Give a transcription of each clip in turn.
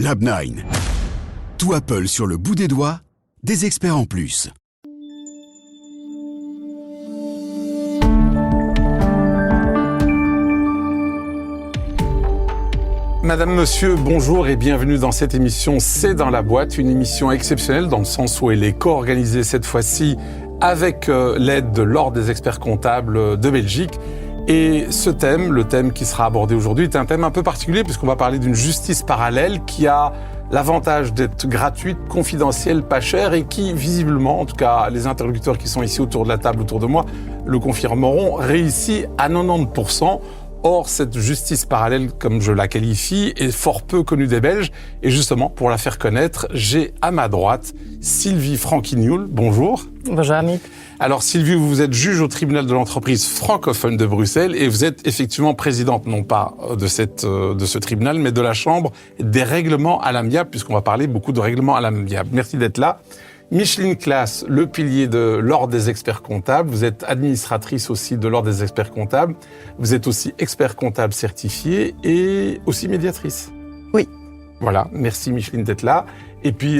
Lab9. Tout Apple sur le bout des doigts, des experts en plus. Madame, monsieur, bonjour et bienvenue dans cette émission C'est dans la boîte, une émission exceptionnelle dans le sens où elle est co-organisée cette fois-ci avec l'aide de l'Ordre des experts comptables de Belgique. Et ce thème, le thème qui sera abordé aujourd'hui, est un thème un peu particulier puisqu'on va parler d'une justice parallèle qui a l'avantage d'être gratuite, confidentielle, pas chère et qui, visiblement, en tout cas les interlocuteurs qui sont ici autour de la table, autour de moi, le confirmeront, réussit à 90%. Or, cette justice parallèle, comme je la qualifie, est fort peu connue des Belges. Et justement, pour la faire connaître, j'ai à ma droite Sylvie Franquignoul. Bonjour. Bonjour, Amit. Alors, Sylvie, vous êtes juge au tribunal de l'entreprise francophone de Bruxelles et vous êtes effectivement présidente, non pas de ce tribunal, mais de la Chambre des règlements à l'amiable, puisqu'on va parler beaucoup de règlements à l'amiable. Merci d'être là. Micheline Claes, le pilier de l'Ordre des experts comptables. Vous êtes administratrice aussi de l'Ordre des experts comptables. Vous êtes aussi expert comptable certifié et aussi médiatrice. Oui. Voilà, merci Micheline d'être là. Et puis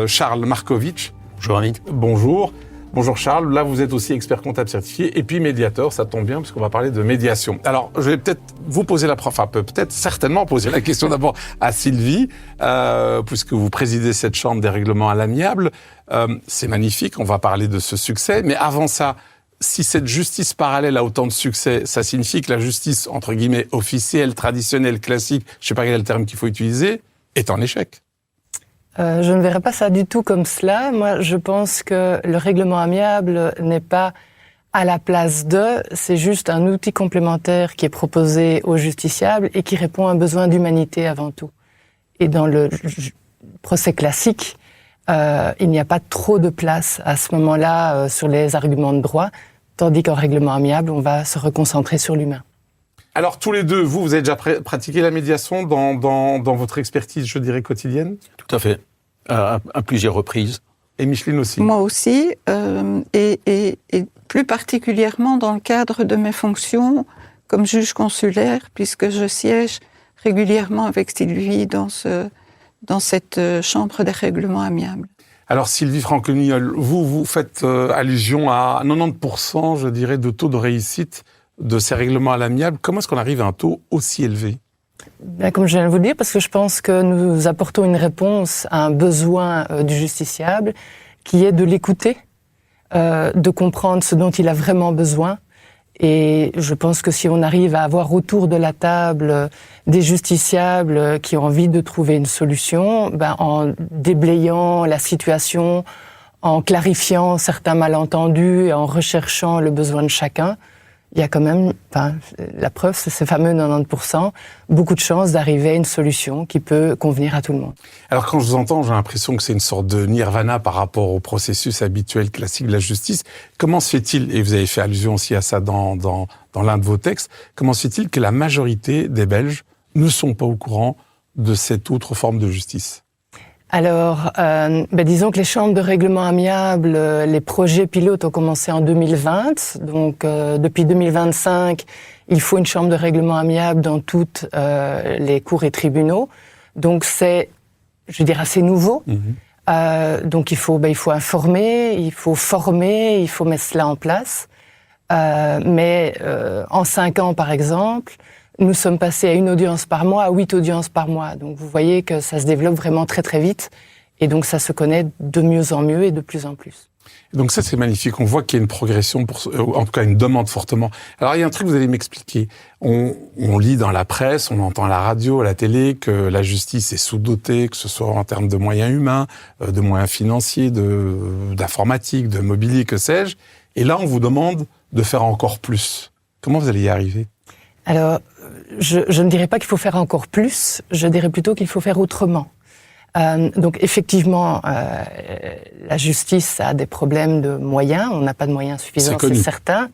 Charles Markovitch. Bonjour Amit. Bonjour. Bonjour Charles, là vous êtes aussi expert comptable certifié et puis médiateur, ça tombe bien parce qu'on va parler de médiation. Alors je vais peut-être vous poser certainement poser la question d'abord à Sylvie, puisque vous présidez cette chambre des règlements à l'amiable. C'est magnifique, on va parler de ce succès, mais avant ça, si cette justice parallèle a autant de succès, ça signifie que la justice, entre guillemets, officielle, traditionnelle, classique, je ne sais pas quel est le terme qu'il faut utiliser, est en échec. Je ne verrais pas ça du tout comme cela. Moi, je pense que le règlement amiable n'est pas à la place de, c'est juste un outil complémentaire qui est proposé aux justiciables et qui répond à un besoin d'humanité avant tout. Et dans le procès classique, il n'y a pas trop de place à ce moment-là sur les arguments de droit, tandis qu'en règlement amiable, on va se reconcentrer sur l'humain. Alors, tous les deux, vous avez déjà pratiqué la médiation dans votre expertise, je dirais, quotidienne ? Tout à fait, à plusieurs reprises. Et Micheline aussi ? Moi aussi, et plus particulièrement dans le cadre de mes fonctions comme juge consulaire, puisque je siège régulièrement avec Sylvie dans cette chambre des règlements amiables. Alors, Sylvie Franquignoul, vous faites allusion à 90%, je dirais, de taux de réussite de ces règlements à l'amiable. Comment est-ce qu'on arrive à un taux aussi élevé ? Comme je viens de vous le dire, parce que je pense que nous apportons une réponse à un besoin du justiciable qui est de l'écouter, de comprendre ce dont il a vraiment besoin. Et je pense que si on arrive à avoir autour de la table des justiciables qui ont envie de trouver une solution, en déblayant la situation, en clarifiant certains malentendus et en recherchant le besoin de chacun, il y a quand même, la preuve, c'est ces fameux 90%, beaucoup de chances d'arriver à une solution qui peut convenir à tout le monde. Alors quand je vous entends, j'ai l'impression que c'est une sorte de nirvana par rapport au processus habituel classique de la justice. Comment se fait-il, et vous avez fait allusion aussi à ça dans l'un de vos textes, comment se fait-il que la majorité des Belges ne sont pas au courant de cette autre forme de justice ? Alors, disons que les chambres de règlement amiable, les projets pilotes ont commencé en 2020. Donc, depuis 2025, il faut une chambre de règlement amiable dans toutes les cours et tribunaux. Donc, c'est, je dirais, assez nouveau. Donc, il faut informer, il faut former, il faut mettre cela en place. Mais en 5 ans, par exemple, nous sommes passés à 1 audience par mois, à 8 audiences par mois. Donc vous voyez que ça se développe vraiment très très vite. Et donc ça se connaît de mieux en mieux et de plus en plus. Donc ça c'est magnifique. On voit qu'il y a une progression, en tout cas une demande fortement. Alors il y a un truc que vous allez m'expliquer. On lit dans la presse, on entend à la radio, à la télé que la justice est sous-dotée, que ce soit en termes de moyens humains, de moyens financiers, d'informatique, de mobilier, que sais-je. Et là on vous demande de faire encore plus. Comment vous allez y arriver ? Alors, je ne dirais pas qu'il faut faire encore plus, je dirais plutôt qu'il faut faire autrement. Donc effectivement, la justice a des problèmes de moyens, on n'a pas de moyens suffisants, c'est certain.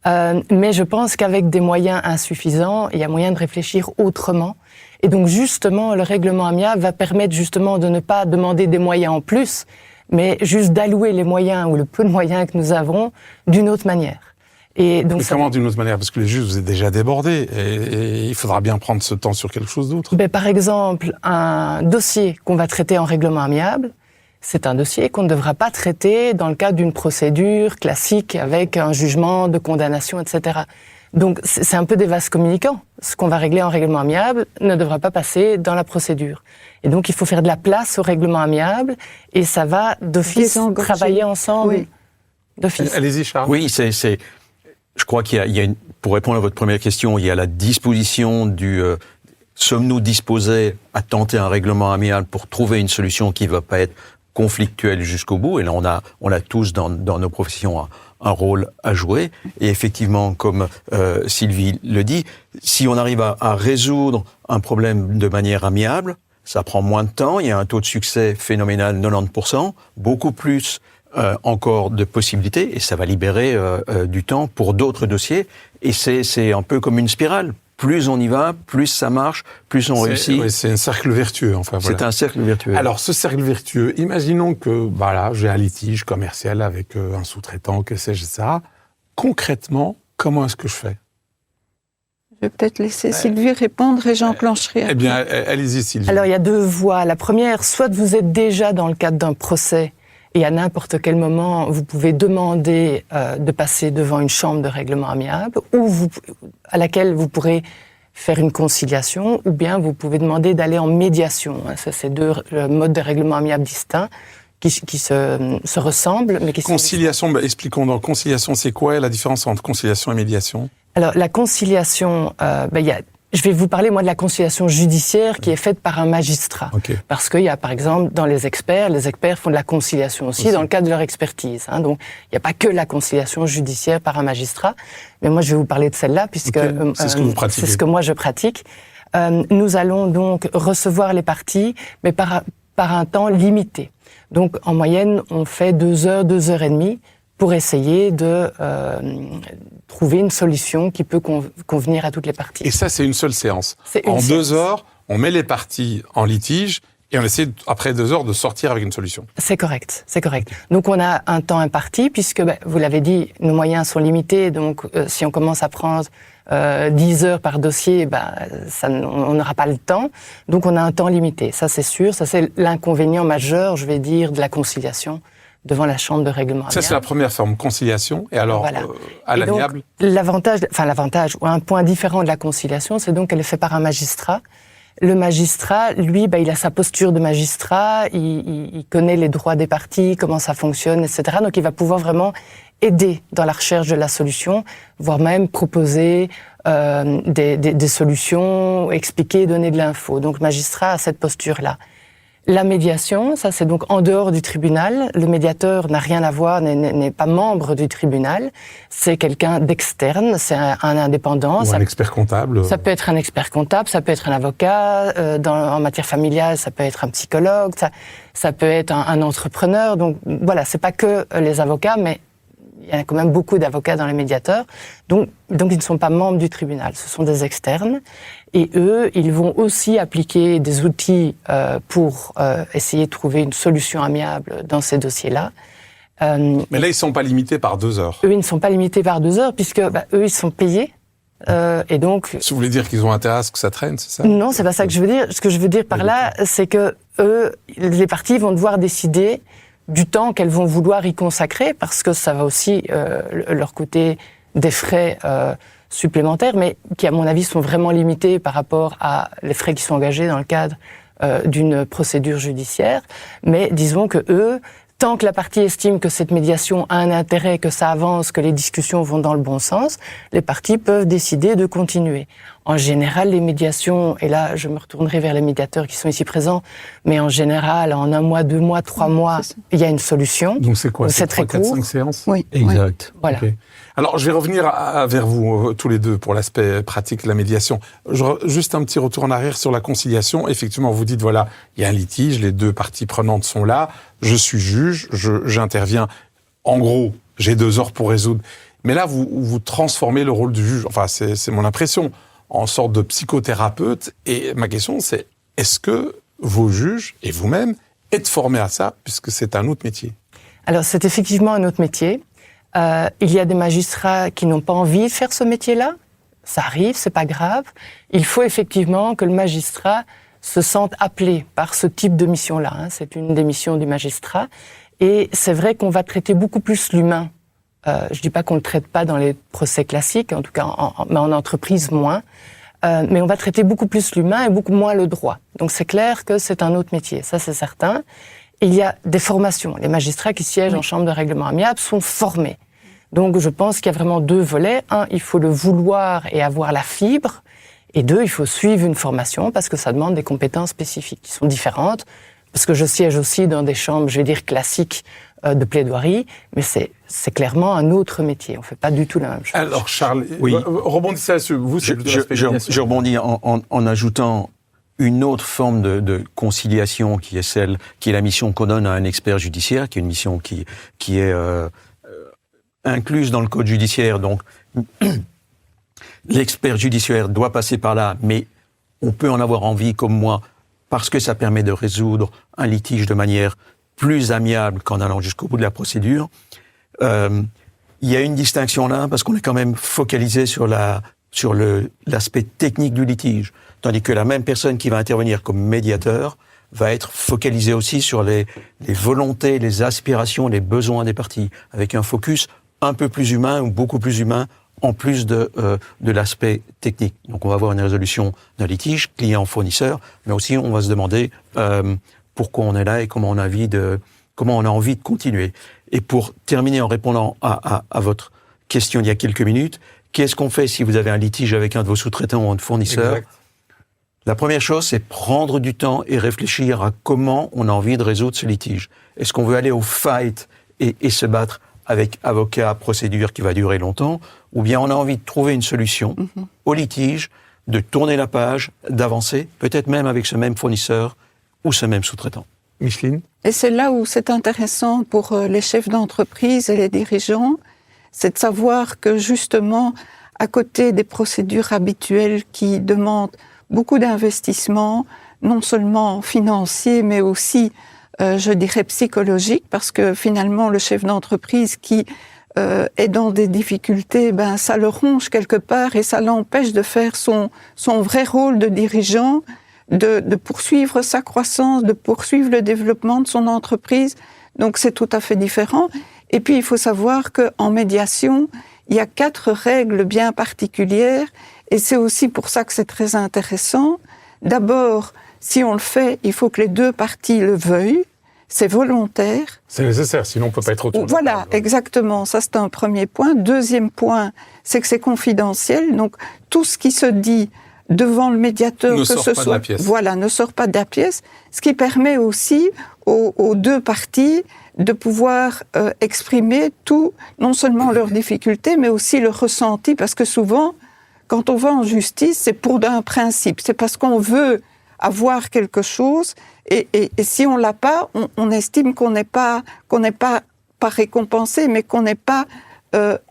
Mais je pense qu'avec des moyens insuffisants, il y a moyen de réfléchir autrement. Et donc justement, le règlement amiable va permettre justement de ne pas demander des moyens en plus, mais juste d'allouer les moyens ou le peu de moyens que nous avons d'une autre manière. Et donc, mais comment d'une autre manière? Parce que les juges, vous êtes déjà débordés et il faudra bien prendre ce temps sur quelque chose d'autre. Par exemple, un dossier qu'on va traiter en règlement amiable, c'est un dossier qu'on ne devra pas traiter dans le cadre d'une procédure classique avec un jugement de condamnation, etc. Donc, c'est un peu des vases communicants. Ce qu'on va régler en règlement amiable ne devra pas passer dans la procédure. Et donc, il faut faire de la place au règlement amiable et ça va d'office travailler ensemble. Oui. D'office. Allez-y, Charles. Oui, je crois qu'il y a pour répondre à votre première question, il y a la disposition du sommes-nous disposés à tenter un règlement amiable pour trouver une solution qui ne va pas être conflictuelle jusqu'au bout. Et là, on a tous dans nos professions un rôle à jouer. Et effectivement, comme Sylvie le dit, si on arrive à résoudre un problème de manière amiable, ça prend moins de temps, il y a un taux de succès phénoménal, 90%, beaucoup plus encore de possibilités, et ça va libérer du temps pour d'autres dossiers. Et c'est un peu comme une spirale. Plus on y va, plus ça marche, plus on réussit. Oui, c'est un cercle vertueux. Enfin, voilà. C'est un cercle vertueux. Alors, ce cercle vertueux, imaginons que j'ai un litige commercial avec un sous-traitant, que sais-je, etc. Concrètement, comment est-ce que je fais? Je vais peut-être laisser Sylvie répondre et j'enclencherai. Eh bien, allez-y, Sylvie. Alors, il y a deux voies. La première, soit vous êtes déjà dans le cadre d'un procès et à n'importe quel moment, vous pouvez demander de passer devant une chambre de règlement amiable à laquelle vous pourrez faire une conciliation, ou bien vous pouvez demander d'aller en médiation. Ça, c'est deux modes de règlement amiable distincts qui se ressemblent, mais qui conciliation, expliquons donc. Conciliation, c'est quoi la différence entre conciliation et médiation? Alors, la conciliation, je vais vous parler, moi, de la conciliation judiciaire qui est faite par un magistrat. Okay. Parce qu'il y a, par exemple, dans les experts font de la conciliation aussi. Dans le cadre de leur expertise. Donc, il n'y a pas que la conciliation judiciaire par un magistrat. Mais moi, je vais vous parler de celle-là, puisque c'est ce que vous pratiquez. C'est ce que moi, je pratique. Nous allons donc recevoir les parties, mais par un temps limité. Donc, en moyenne, on fait 2 heures, 2 heures et demie pour essayer de trouver une solution qui peut convenir à toutes les parties. Et ça, c'est une seule séance. En 2 heures, on met les parties en litige et on essaie, après 2 heures, de sortir avec une solution. C'est correct. Donc, on a un temps imparti, puisque, vous l'avez dit, nos moyens sont limités. Donc, si on commence à prendre 10 heures par dossier, on n'aura pas le temps. Donc, on a un temps limité. Ça, c'est sûr. Ça, c'est l'inconvénient majeur, je vais dire, de la conciliation devant la chambre de règlement amiable. Ça, c'est la première forme, conciliation. Et alors, voilà. À l'amiable? L'avantage, ou un point différent de la conciliation, c'est donc qu'elle est faite par un magistrat. Le magistrat, lui, il a sa posture de magistrat, il connaît les droits des parties, comment ça fonctionne, etc. Donc, il va pouvoir vraiment aider dans la recherche de la solution, voire même proposer des solutions, expliquer, donner de l'info. Donc, le magistrat a cette posture-là. La médiation, ça c'est donc en dehors du tribunal. Le médiateur n'a rien à voir, n'est pas membre du tribunal. C'est quelqu'un d'externe, c'est un indépendant. Ou un expert comptable. Ça peut être un expert comptable, ça peut être un avocat. En matière familiale, ça peut être un psychologue, ça peut être un entrepreneur. Donc voilà, c'est pas que les avocats, mais il y a quand même beaucoup d'avocats dans les médiateurs. Donc ils ne sont pas membres du tribunal, ce sont des externes. Et eux, ils vont aussi appliquer des outils pour essayer de trouver une solution amiable dans ces dossiers-là. Mais là, ils ne sont pas limités par 2 heures. Eux, ils ne sont pas limités par 2 heures, puisque eux, ils sont payés. Et donc, vous voulez dire qu'ils ont intérêt à ce que ça traîne, c'est ça? Non, c'est pas ça que je veux dire. Ce que je veux dire par là, c'est que eux, les parties vont devoir décider du temps qu'elles vont vouloir y consacrer, parce que ça va aussi leur coûter des frais supplémentaires, mais qui, à mon avis, sont vraiment limités par rapport à les frais qui sont engagés dans le cadre d'une procédure judiciaire. Mais disons que eux, tant que la partie estime que cette médiation a un intérêt, que ça avance, que les discussions vont dans le bon sens, les parties peuvent décider de continuer. En général, les médiations, et là je me retournerai vers les médiateurs qui sont ici présents, mais en général, en 1 mois, 2 mois, 3 mois, il y a une solution. Donc c'est quoi? C'est très 3, 4, court. 5 séances? Oui. Exact. Voilà. Okay. Alors, je vais revenir vers vous, tous les deux, pour l'aspect pratique de la médiation. Juste un petit retour en arrière sur la conciliation. Effectivement, vous dites, voilà, il y a un litige, les 2 parties prenantes sont là, je suis juge, j'interviens. En gros, j'ai 2 heures pour résoudre. Mais là, vous transformez le rôle du juge, enfin, c'est mon impression, en sorte de psychothérapeute. Et ma question, c'est, est-ce que vos juges, et vous-même, êtes formés à ça, puisque c'est un autre métier? Alors, c'est effectivement un autre métier. Il y a des magistrats qui n'ont pas envie de faire ce métier-là. Ça arrive, c'est pas grave. Il faut effectivement que le magistrat se sente appelé par ce type de mission-là. Hein. C'est une des missions du magistrat. Et c'est vrai qu'on va traiter beaucoup plus l'humain. Je dis pas qu'on le traite pas dans les procès classiques, en tout cas mais en entreprise moins. Mais on va traiter beaucoup plus l'humain et beaucoup moins le droit. Donc c'est clair que c'est un autre métier, ça c'est certain. Il y a des formations. Les magistrats qui siègent en chambre de règlement amiable sont formés. Donc je pense qu'il y a vraiment deux volets. Un, il faut le vouloir et avoir la fibre. Et deux, il faut suivre une formation parce que ça demande des compétences spécifiques qui sont différentes. Parce que je siège aussi dans des chambres, je vais dire, classiques de plaidoirie, mais c'est clairement un autre métier. On ne fait pas du tout la même chose. Alors Charles, oui. Rebondissez là-dessus. Vous, je rebondis en ajoutant une autre forme de conciliation qui est la mission qu'on donne à un expert judiciaire, qui est une mission qui est incluse dans le code judiciaire. Donc, l'expert judiciaire doit passer par là, mais on peut en avoir envie, comme moi, parce que ça permet de résoudre un litige de manière plus amiable qu'en allant jusqu'au bout de la procédure. Il y a une distinction là, parce qu'on est quand même focalisé sur l'aspect technique du litige, tandis que la même personne qui va intervenir comme médiateur va être focalisée aussi sur les volontés, les aspirations, les besoins des parties, avec un focus un peu plus humain ou beaucoup plus humain, en plus de l'aspect technique. Donc on va avoir une résolution d'un litige, client-fournisseur, mais aussi on va se demander pourquoi on est là et comment on a envie de continuer. Et pour terminer en répondant à votre question d'il y a quelques minutes, qu'est-ce qu'on fait si vous avez un litige avec un de vos sous-traitants ou un fournisseur ? Exact. La première chose, c'est prendre du temps et réfléchir à comment on a envie de résoudre ce litige. Est-ce qu'on veut aller au fight et se battre avec avocat, procédure qui va durer longtemps, ou bien on a envie de trouver une solution au litige, de tourner la page, d'avancer, peut-être même avec ce même fournisseur ou ce même sous-traitant. Micheline ? Et c'est là où c'est intéressant pour les chefs d'entreprise et les dirigeants, c'est de savoir que justement, à côté des procédures habituelles qui demandent beaucoup d'investissements, non seulement financiers, mais aussi je dirais psychologique, parce que finalement le chef d'entreprise qui est dans des difficultés, ça le ronge quelque part et ça l'empêche de faire son vrai rôle de dirigeant, de poursuivre sa croissance, de poursuivre le développement de son entreprise. Donc c'est tout à fait différent. Et puis il faut savoir qu'en médiation, il y a 4 règles bien particulières et c'est aussi pour ça que c'est très intéressant. D'abord, si on le fait, il faut que les 2 parties le veuillent. C'est volontaire. C'est nécessaire, sinon on ne peut pas être autour. Voilà, exactement. Ça, c'est un premier point. Deuxième point, c'est que c'est confidentiel. Donc, tout ce qui se dit devant le médiateur, ne sort pas de la pièce. Voilà, ne sort pas de la pièce. Ce qui permet aussi aux 2 parties de pouvoir exprimer tout, non seulement leurs difficultés, mais aussi leur ressenti. Parce que souvent, quand on va en justice, c'est pour un principe. C'est parce qu'on veut avoir quelque chose, et si on l'a pas, on estime qu'on n'est pas récompensé, mais qu'on n'est pas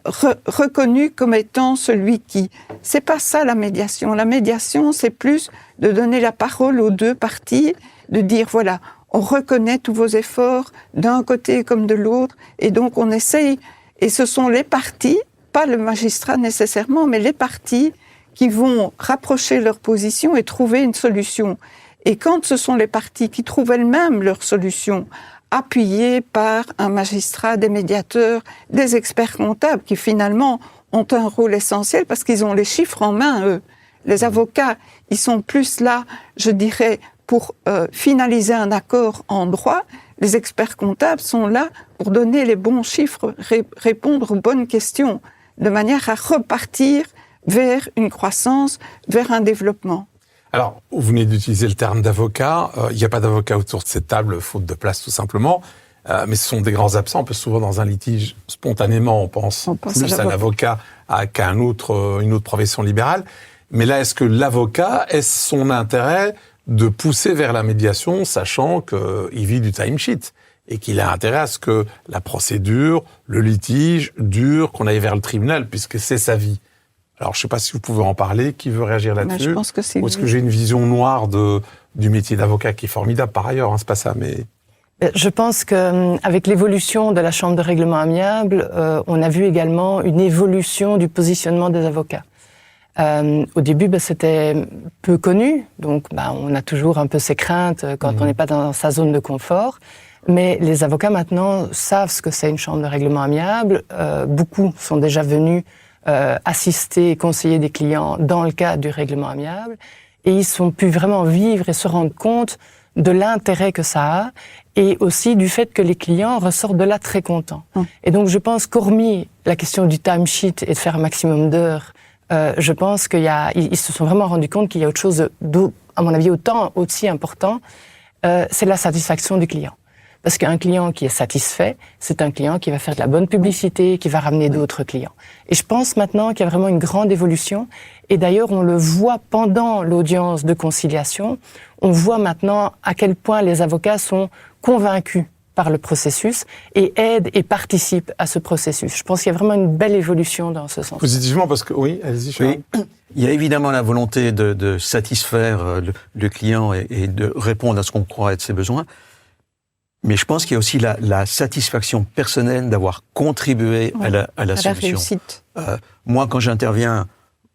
reconnu comme étant celui qui. C'est pas ça la médiation. La médiation, c'est plus de donner la parole aux 2 parties, de dire voilà, on reconnaît tous vos efforts d'un côté comme de l'autre, et donc on essaye. Et ce sont les parties, pas le magistrat nécessairement, mais les parties qui vont rapprocher leur position et trouver une solution. Et quand ce sont les parties qui trouvent elles-mêmes leur solution, appuyées par un magistrat, des médiateurs, des experts comptables qui finalement ont un rôle essentiel parce qu'ils ont les chiffres en main, eux. Les avocats, ils sont plus là, je dirais, pour finaliser un accord en droit. Les experts comptables sont là pour donner les bons chiffres, répondre aux bonnes questions, de manière à repartir vers une croissance, vers un développement. Alors, vous venez d'utiliser le terme d'avocat. Il n'y a pas d'avocat autour de cette table, faute de place tout simplement. Mais ce sont des grands absents, parce que souvent dans un litige, spontanément, on pense plus à l'avocat qu'à une autre profession libérale. Mais là, est-ce que l'avocat, est-ce son intérêt de pousser vers la médiation, sachant qu'il vit du timesheet et qu'il a intérêt à ce que la procédure, le litige dure, qu'on aille vers le tribunal, puisque c'est sa vie? Alors, je ne sais pas si vous pouvez en parler. Qui veut réagir là-dessus? Je pense que c'est. Ou est-ce que j'ai une vision noire du métier d'avocat qui est formidable par ailleurs, c'est pas ça, mais. Je pense qu'avec l'évolution de la Chambre de règlement amiable, on a vu également une évolution du positionnement des avocats. Au début, c'était peu connu, donc on a toujours un peu ses craintes quand on n'est pas dans sa zone de confort. Mais les avocats maintenant savent ce que c'est une chambre de règlement amiable. Beaucoup sont déjà venus assister et conseiller des clients dans le cadre du règlement amiable. Et ils ont pu vraiment vivre et se rendre compte de l'intérêt que ça a et aussi du fait que les clients ressortent de là très contents. Et donc je pense qu'hormis la question du timesheet et de faire un maximum d'heures, je pense ils se sont vraiment rendus compte qu'il y a autre chose, à mon avis, aussi important, c'est la satisfaction du client. Parce qu'un client qui est satisfait, c'est un client qui va faire de la bonne publicité, qui va ramener d'autres clients. Et je pense maintenant qu'il y a vraiment une grande évolution. Et d'ailleurs, on le voit pendant l'audience de conciliation. On voit maintenant à quel point les avocats sont convaincus par le processus et aident et participent à ce processus. Je pense qu'il y a vraiment une belle évolution dans ce sens. Positivement, parce que, oui, allez-y, Charles. Oui. Il y a évidemment la volonté de satisfaire le client et de répondre à ce qu'on croit être ses besoins. Mais je pense qu'il y a aussi la satisfaction personnelle d'avoir contribué à la solution. Réussite. Moi, quand j'interviens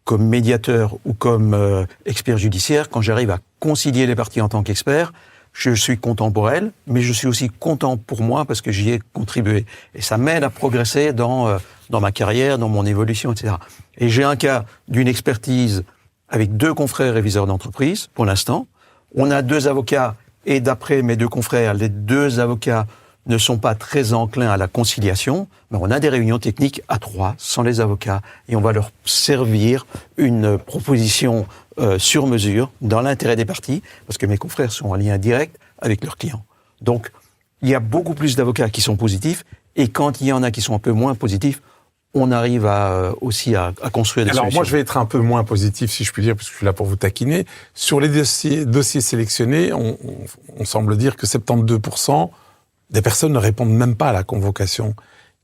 comme médiateur ou comme expert judiciaire, quand j'arrive à concilier les parties en tant qu'expert, je suis content pour elles, mais je suis aussi content pour moi parce que j'y ai contribué. Et ça m'aide à progresser dans ma carrière, dans mon évolution, etc. Et j'ai un cas d'une expertise avec 2 confrères réviseurs d'entreprise, pour l'instant. On a 2 avocats. Et d'après mes 2 confrères, les 2 avocats ne sont pas très enclins à la conciliation, mais on a des réunions techniques à 3, sans les avocats, et on va leur servir une proposition sur mesure, dans l'intérêt des parties, parce que mes confrères sont en lien direct avec leurs clients. Donc, il y a beaucoup plus d'avocats qui sont positifs, et quand il y en a qui sont un peu moins positifs, on arrive aussi à construire des solutions. Alors moi, je vais être un peu moins positif, si je puis dire, parce que je suis là pour vous taquiner. Sur les dossiers sélectionnés, on semble dire que 72% des personnes ne répondent même pas à la convocation.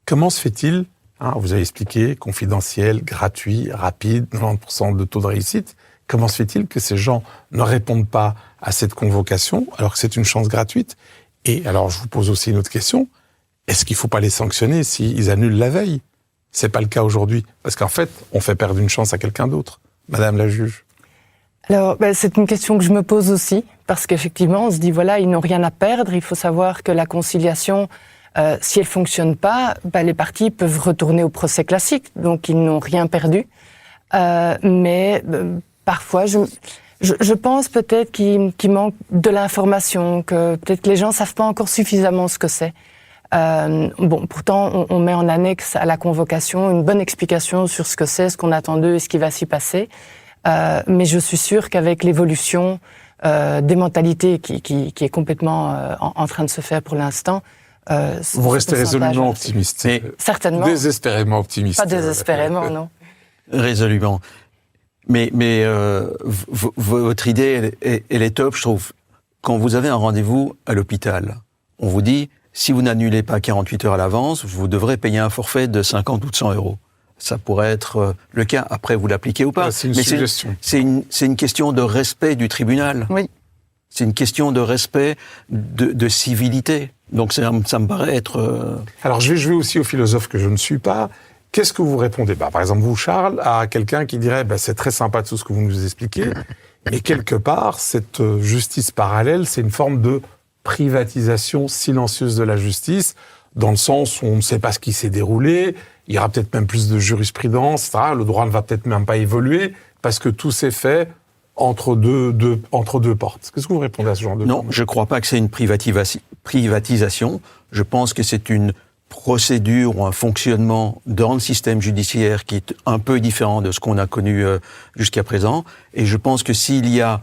Comment se fait-il, vous avez expliqué, confidentiel, gratuit, rapide, 90% de taux de réussite, comment se fait-il que ces gens ne répondent pas à cette convocation, alors que c'est une chance gratuite? Et alors, je vous pose aussi une autre question. Est-ce qu'il ne faut pas les sanctionner s'ils annulent la veille? C'est pas le cas aujourd'hui, parce qu'en fait, on fait perdre une chance à quelqu'un d'autre. Madame la juge. Alors, c'est une question que je me pose aussi, parce qu'effectivement, on se dit, voilà, ils n'ont rien à perdre. Il faut savoir que la conciliation, si elle fonctionne pas, les parties peuvent retourner au procès classique, donc ils n'ont rien perdu. Mais parfois, je pense peut-être qu'il manque de l'information, que peut-être que les gens savent pas encore suffisamment ce que c'est. Pourtant, on met en annexe à la convocation une bonne explication sur ce que c'est, ce qu'on attend d'eux et ce qui va s'y passer. Mais je suis sûre qu'avec l'évolution des mentalités qui est complètement en train de se faire pour l'instant, vous restez résolument optimiste. Certainement. Désespérément optimiste. Pas désespérément, non. Résolument. Mais votre idée, elle est top, je trouve. Quand vous avez un rendez-vous à l'hôpital, on vous dit, si vous n'annulez pas 48 heures à l'avance, vous devrez payer un forfait de 50 ou de 100 euros. Ça pourrait être le cas. Après, vous l'appliquez ou pas. C'est une suggestion. C'est une question de respect du tribunal. Oui. C'est une question de respect, de civilité. Donc ça me paraît être... Alors, je vais jouer aussi au philosophe que je ne suis pas. Qu'est-ce que vous répondez? Par exemple, vous, Charles, à quelqu'un qui dirait c'est très sympa tout ce que vous nous expliquez, mais quelque part, cette justice parallèle, c'est une forme de privatisation silencieuse de la justice, dans le sens où on ne sait pas ce qui s'est déroulé, il y aura peut-être même plus de jurisprudence, etc. Le droit ne va peut-être même pas évoluer, parce que tout s'est fait entre deux portes. Qu'est-ce que vous répondez à ce genre de... Non, je ne crois pas que c'est une privatisation. Je pense que c'est une procédure ou un fonctionnement dans le système judiciaire qui est un peu différent de ce qu'on a connu jusqu'à présent. Et je pense que s'il y a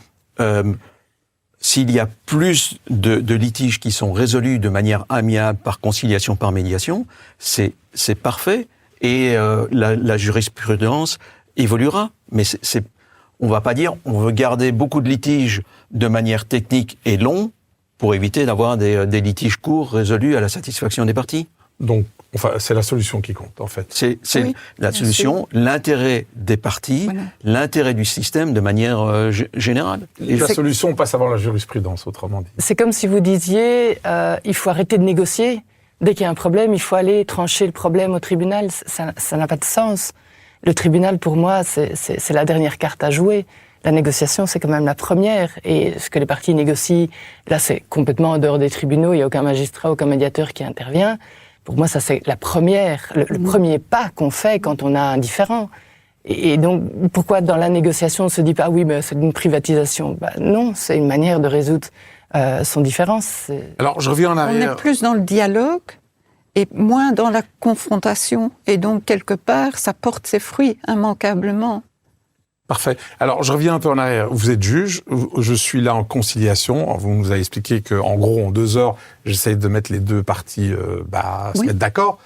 plus de litiges qui sont résolus de manière amiable par conciliation, par médiation, c'est parfait et la jurisprudence évoluera. Mais on va pas dire on veut garder beaucoup de litiges de manière technique et long pour éviter d'avoir des litiges courts résolus à la satisfaction des parties. Donc, Enfin, c'est la solution qui compte, en fait. C'est Oui, la bien solution, l'intérêt des parties, Voilà. l'intérêt du système de manière générale. Et la solution passe avant la jurisprudence, autrement dit. C'est comme si vous disiez, il faut arrêter de négocier. Dès qu'il y a un problème, il faut aller trancher le problème au tribunal. Ça n'a pas de sens. Le tribunal, pour moi, c'est la dernière carte à jouer. La négociation, c'est quand même la première. Et ce que les parties négocient, là, c'est complètement en dehors des tribunaux. Il n'y a aucun magistrat, aucun médiateur qui intervient. Pour moi, ça, c'est la première, le premier pas qu'on fait quand on a un différend. Et donc, pourquoi dans la négociation, on ne se dit pas, ah oui, mais c'est une privatisation? Non, c'est une manière de résoudre son différence. Alors, je reviens en On arrière. est plus dans le dialogue et moins dans la confrontation. Et donc, quelque part, ça porte ses fruits, immanquablement. Parfait. Alors, je reviens un peu en arrière. Vous êtes juge, je suis là en conciliation. Vous nous avez expliqué qu'en gros, en 2 heures, j'essaye de mettre les deux parties se mettre d'accord.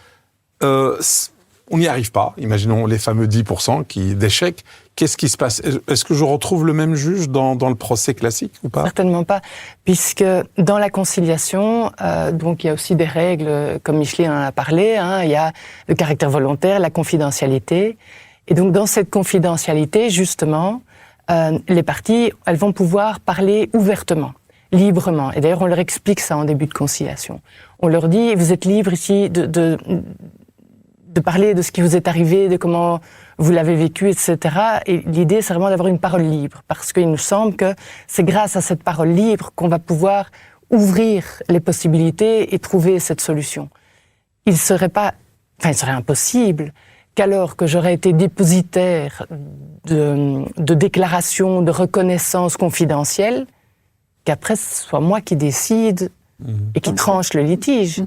On n'y arrive pas. Imaginons les fameux 10% d'échecs. Qu'est-ce qui se passe? Est-ce que je retrouve le même juge dans le procès classique ou pas? Certainement pas, puisque dans la conciliation, donc il y a aussi des règles, comme Micheline en a parlé, il y a le caractère volontaire, la confidentialité. Et donc, dans cette confidentialité, justement, les parties, elles vont pouvoir parler ouvertement, librement. Et d'ailleurs, on leur explique ça en début de conciliation. On leur dit, vous êtes libre ici de parler de ce qui vous est arrivé, de comment vous l'avez vécu, etc. Et l'idée, c'est vraiment d'avoir une parole libre, parce qu'il nous semble que c'est grâce à cette parole libre qu'on va pouvoir ouvrir les possibilités et trouver cette solution. Il serait impossible qu'alors que j'aurais été dépositaire de déclarations de reconnaissance confidentielle, qu'après ce soit moi qui décide et qui tranche le litige.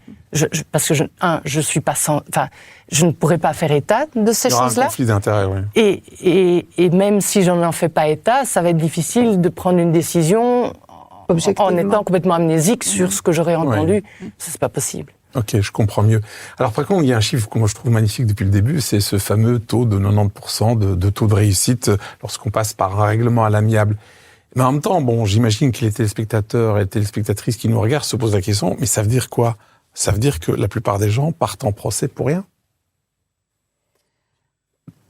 Parce que je ne pourrais pas faire état de ces choses-là. Il y aura un conflit d'intérêts, oui. Et même si je n'en fais pas état, ça va être difficile de prendre une décision en étant complètement amnésique sur ce que j'aurais entendu. Ça, c'est pas possible. Ok, je comprends mieux. Alors par contre, il y a un chiffre que moi je trouve magnifique depuis le début, c'est ce fameux taux de 90% de taux de réussite lorsqu'on passe par un règlement à l'amiable. Mais en même temps, bon, j'imagine que les téléspectateurs et les téléspectatrices qui nous regardent se posent la question, mais ça veut dire quoi? Ça veut dire que la plupart des gens partent en procès pour rien?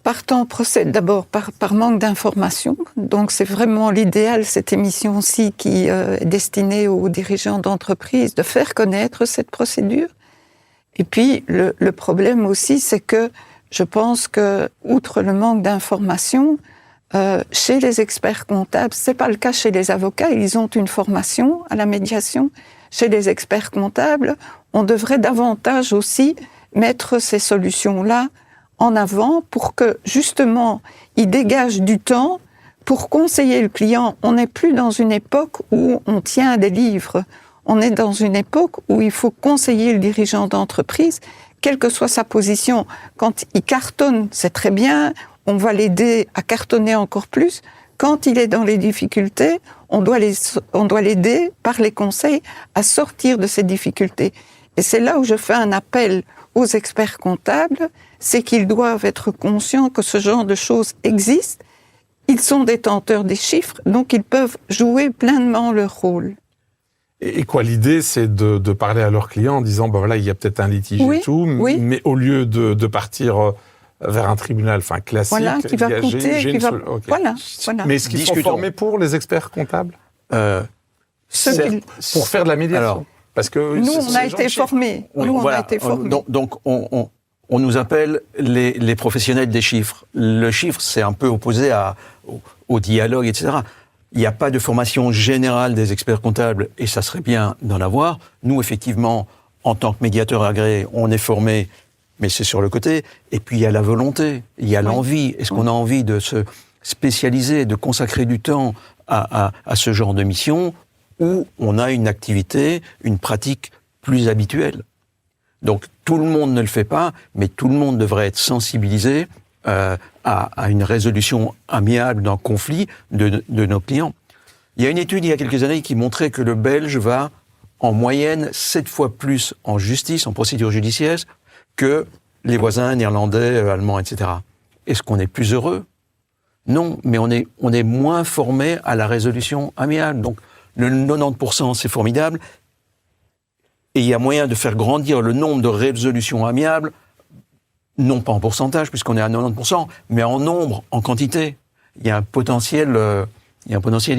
Partent en procès d'abord par manque d'information. Donc c'est vraiment l'idéal, cette émission-ci qui est destinée aux dirigeants d'entreprise, de faire connaître cette procédure. Et puis le problème aussi, c'est que je pense que, outre le manque d'information, chez les experts comptables, c'est pas le cas chez les avocats, ils ont une formation à la médiation. Chez les experts comptables, on devrait davantage aussi mettre ces solutions-là en avant pour que, justement, ils dégagent du temps pour conseiller le client. On n'est plus dans une époque où on tient des livres. On est dans une époque où il faut conseiller le dirigeant d'entreprise, quelle que soit sa position. Quand il cartonne, c'est très bien, on va l'aider à cartonner encore plus. Quand il est dans les difficultés, on doit l'aider par les conseils à sortir de ces difficultés. Et c'est là où je fais un appel aux experts comptables, c'est qu'ils doivent être conscients que ce genre de choses existe. Ils sont détenteurs des chiffres, donc ils peuvent jouer pleinement leur rôle. Et quoi, l'idée, c'est de parler à leurs clients en disant, voilà, il y a peut-être un litige et tout, mais au lieu de partir vers un tribunal, classique, voilà, qui va coûter, voilà. Mais est-ce qu'ils sont formés pour les experts comptables pour faire de la médiation? Alors, parce que nous, on a été formés. Donc, on nous appelle les professionnels des chiffres. Le chiffre, c'est un peu opposé au dialogue, etc. Il n'y a pas de formation générale des experts comptables, et ça serait bien d'en avoir. Nous, effectivement, en tant que médiateurs agréés, on est formés, mais c'est sur le côté. Et puis, il y a la volonté, il y a l'envie. Est-ce qu'on a envie de se spécialiser, de consacrer du temps à ce genre de mission, où on a une activité, une pratique plus habituelle? Donc, tout le monde ne le fait pas, mais tout le monde devrait être sensibilisé à une résolution amiable d'un conflit de nos clients. Il y a une étude il y a quelques années qui montrait que le Belge va en moyenne 7 fois plus en justice, en procédure judiciaire, que les voisins néerlandais, allemands, etc. Est-ce qu'on est plus heureux? Non, mais on est moins formé à la résolution amiable. Donc, le 90%, c'est formidable. Et il y a moyen de faire grandir le nombre de résolutions amiables, non pas en pourcentage, puisqu'on est à 90%, mais en nombre, en quantité. Il y a un potentiel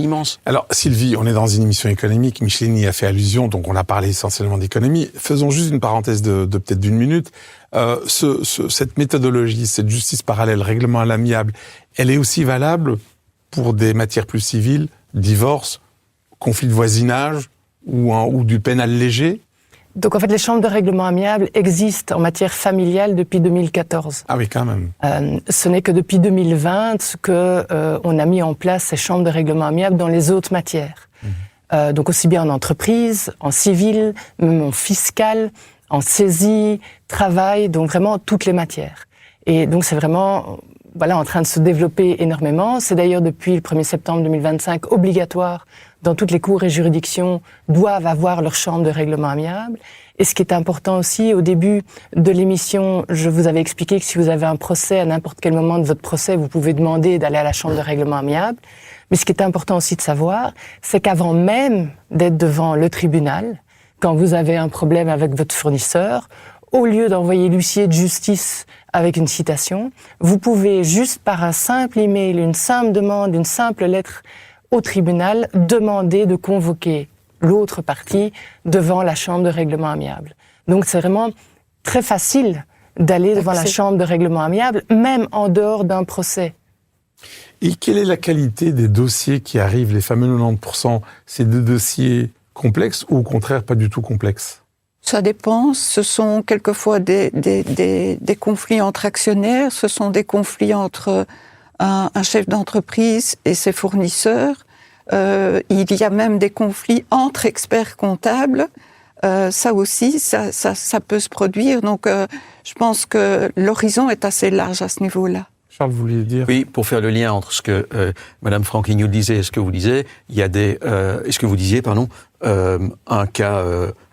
immense. Alors, Sylvie, on est dans une émission économique. Micheline y a fait allusion, donc on a parlé essentiellement d'économie. Faisons juste une parenthèse de peut-être d'une minute. Cette méthodologie, cette justice parallèle, règlement à l'amiable, elle est aussi valable pour des matières plus civiles, divorce, conflit de voisinage ou du pénal léger? Donc en fait, les chambres de règlement amiable existent en matière familiale depuis 2014. Ah oui, quand même. Ce n'est que depuis 2020 qu'on a mis en place ces chambres de règlement amiable dans les autres matières. Donc aussi bien en entreprise, en civil, même en fiscal, en saisie, travail, donc vraiment toutes les matières. Et donc c'est vraiment en train de se développer énormément. C'est d'ailleurs depuis le 1er septembre 2025 obligatoire dans toutes les cours et juridictions doivent avoir leur chambre de règlement amiable. Et ce qui est important aussi, au début de l'émission, je vous avais expliqué que si vous avez un procès, à n'importe quel moment de votre procès, vous pouvez demander d'aller à la chambre de règlement amiable. Mais ce qui est important aussi de savoir, c'est qu'avant même d'être devant le tribunal, quand vous avez un problème avec votre fournisseur, au lieu d'envoyer l'huissier de justice avec une citation, vous pouvez juste par un simple email, une simple demande, une simple lettre au tribunal, demander de convoquer l'autre partie devant la chambre de règlement amiable. Donc c'est vraiment très facile d'aller devant la chambre de règlement amiable, même en dehors d'un procès. Et quelle est la qualité des dossiers qui arrivent, les fameux 90%? C'est des dossiers complexes ou au contraire pas du tout complexes? Ça dépend. Ce sont quelquefois des conflits entre actionnaires, ce sont des conflits entre un chef d'entreprise et ses fournisseurs. Il y a même des conflits entre experts comptables. Ça aussi, ça peut se produire. Donc, je pense que l'horizon est assez large à ce niveau-là. Charles, vous vouliez dire? Oui, pour faire le lien entre ce que Madame Franquignoux disait et ce que vous disiez, il y a un cas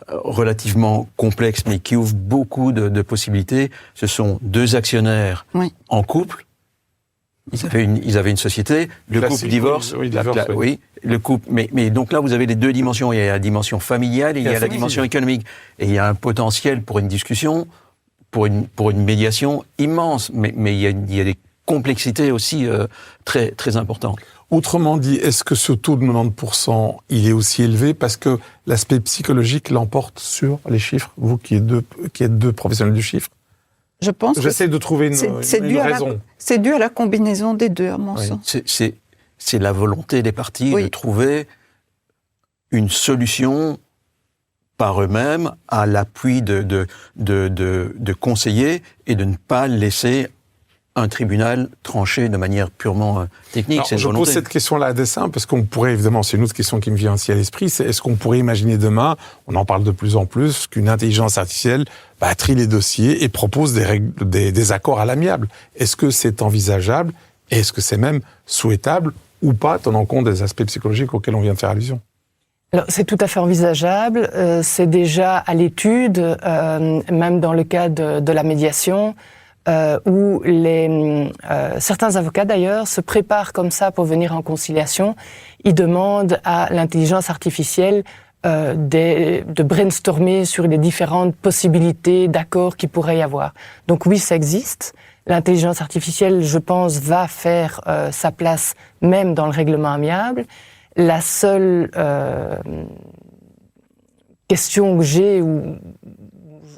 relativement complexe, mais qui ouvre beaucoup de possibilités. Ce sont deux actionnaires en couple. Ils avaient une société, le couple divorce, oui, le couple, mais donc là vous avez les deux dimensions, il y a la dimension familiale et il y a la dimension économique, et il y a un potentiel pour une discussion, pour une médiation immense, mais il y a des complexités aussi très très importantes. Autrement dit, est-ce que ce taux de 90%, il est aussi élevé parce que l'aspect psychologique l'emporte sur les chiffres, vous qui êtes deux professionnels du chiffre? Je pense j'essaie de trouver une raison. C'est dû à la combinaison des deux, à mon sens. C'est la volonté des parties de trouver une solution par eux-mêmes à l'appui de conseillers et de ne pas laisser un tribunal tranché de manière purement technique. Alors, je pose cette question-là à dessein parce qu'on pourrait, évidemment, c'est une autre question qui me vient aussi à l'esprit, c'est est-ce qu'on pourrait imaginer demain, on en parle de plus en plus, qu'une intelligence artificielle trie les dossiers et propose des accords à l'amiable? Est-ce que c'est envisageable? Et est-ce que c'est même souhaitable ou pas, tenant compte des aspects psychologiques auxquels on vient de faire allusion? Alors, c'est tout à fait envisageable. C'est déjà à l'étude, même dans le cas de la médiation, où certains avocats d'ailleurs se préparent comme ça pour venir en conciliation. Ils demandent à l'intelligence artificielle de brainstormer sur les différentes possibilités d'accords qu'il pourrait y avoir. Donc oui, ça existe. L'intelligence artificielle, je pense, va faire sa place même dans le règlement amiable. La seule question que j'ai, où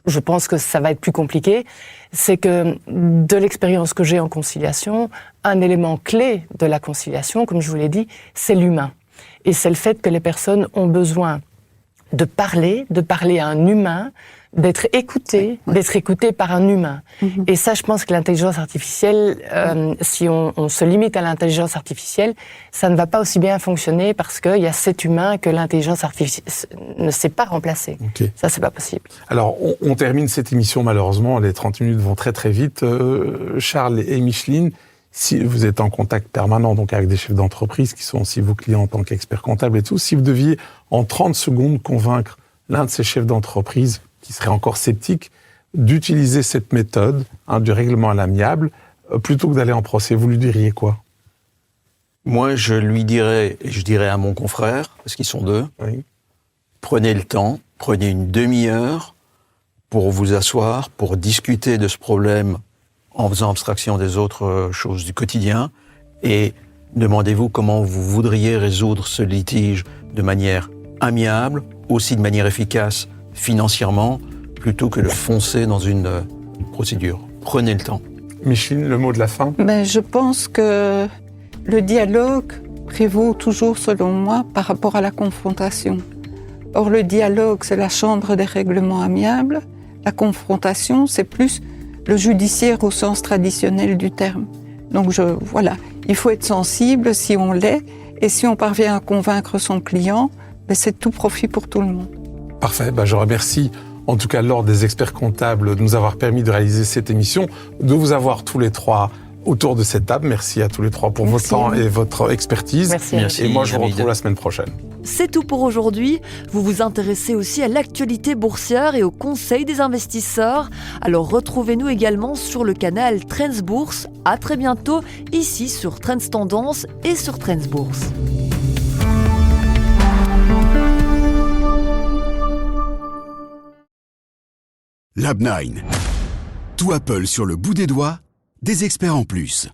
je pense que ça va être plus compliqué, c'est que de l'expérience que j'ai en conciliation, un élément clé de la conciliation, comme je vous l'ai dit, c'est l'humain. Et c'est le fait que les personnes ont besoin de parler à un humain, d'être écouté par un humain. Et ça, je pense que l'intelligence artificielle, si on se limite à l'intelligence artificielle, ça ne va pas aussi bien fonctionner parce qu'il y a cet humain que l'intelligence artificielle ne sait pas remplacer. Okay. Ça, c'est pas possible. Alors, on termine cette émission, malheureusement. Les 30 minutes vont très très vite. Charles et Micheline, si vous êtes en contact permanent donc avec des chefs d'entreprise qui sont aussi vos clients en tant qu'experts comptables et tout, si vous deviez en 30 secondes convaincre l'un de ces chefs d'entreprise qui serait encore sceptique d'utiliser cette méthode du règlement à l'amiable plutôt que d'aller en procès, vous lui diriez quoi? Moi, je dirais à mon confrère, parce qu'ils sont deux, prenez le temps prenez une demi-heure pour vous asseoir, pour discuter de ce problème en faisant abstraction des autres choses du quotidien et demandez-vous comment vous voudriez résoudre ce litige de manière amiable, aussi de manière efficace financièrement, plutôt que de foncer dans une procédure. Prenez le temps. Micheline, le mot de la fin? Je pense que le dialogue prévaut toujours, selon moi, par rapport à la confrontation. Or, le dialogue, c'est la chambre des règlements amiables. La confrontation, c'est plus le judiciaire au sens traditionnel du terme. Donc, voilà, il faut être sensible si on l'est, et si on parvient à convaincre son client, c'est tout profit pour tout le monde. Parfait, je remercie en tout cas l'Ordre des experts comptables de nous avoir permis de réaliser cette émission, de vous avoir tous les trois autour de cette table. Merci à tous les trois pour votre temps et votre expertise. Merci. Et moi, je vous retrouve la semaine prochaine. C'est tout pour aujourd'hui. Vous vous intéressez aussi à l'actualité boursière et au conseil des investisseurs. Alors retrouvez-nous également sur le canal Trends Bourse. À très bientôt, ici sur Trends Tendance et sur Trends Bourse. Lab9. Tout Apple sur le bout des doigts, des experts en plus.